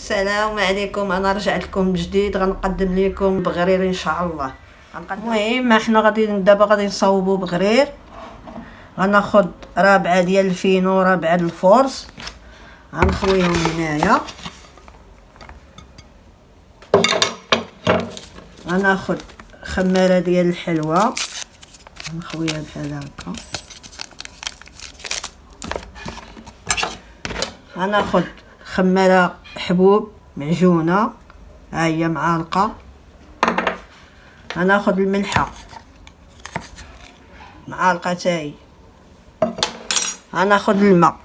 السلام عليكم. انا رجعت لكم جديد، غنقدم لكم بغرير ان شاء الله. المهم احنا دابا غادي نصاوبوا بغرير. غناخد رابعه ديال الفينو، رابعه الفورس، غنخويهم هنايا. غناخد خماره ديال الحلوى، نخويها بحال هكا. غناخد خماره حبوب معجونه، ها هي معالقه. غناخد الملحه معالقه تاي. غناخد الماء،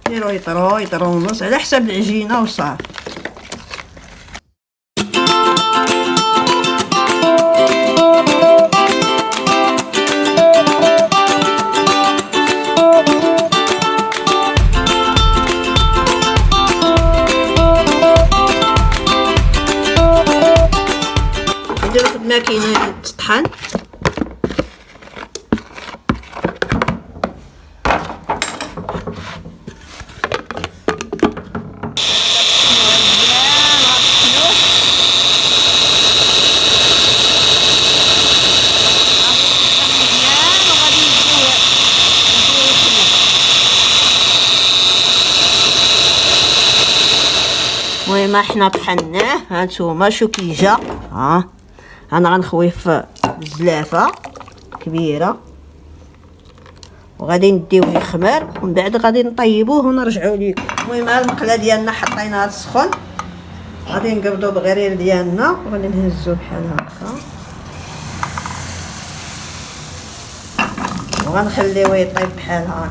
ديرو يطرو ونص على حساب العجينه وصافي. نديرو في الماكينه تطحن. المهم احنا طحناه، هانتوما شو كيجا. انا غنخويه في الزلافه كبيره وغادي نديوه يخمر، ومن بعد غادي نطيبوه ونرجعوا لكم. المهم المقله ديالنا حطيناها تسخن، غادي نقبضوا بغرير ديالنا وغادي نهزوه بحال هكا وغنخليوه يطيب بحال هكا.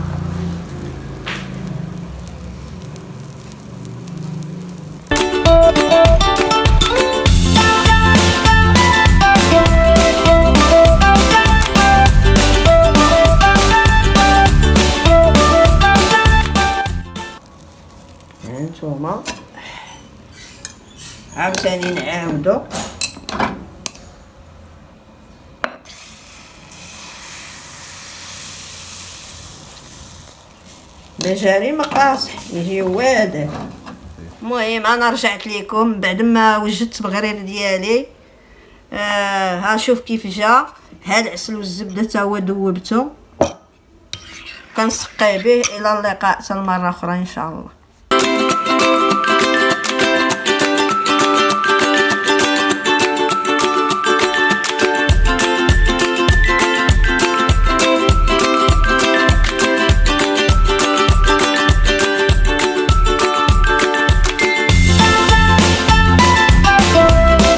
هانتوما عاوتاني نعاودو. مجاري مقاصح يجي واضح. المهم انا رجعت لكم بعد ما وجدت بغرير ديالي. ها شوف كيف جا. ها العسل والزبده تا هو ذوبته، كنسقيه به. الى اللقاء، حتى المره اخرى ان شاء الله.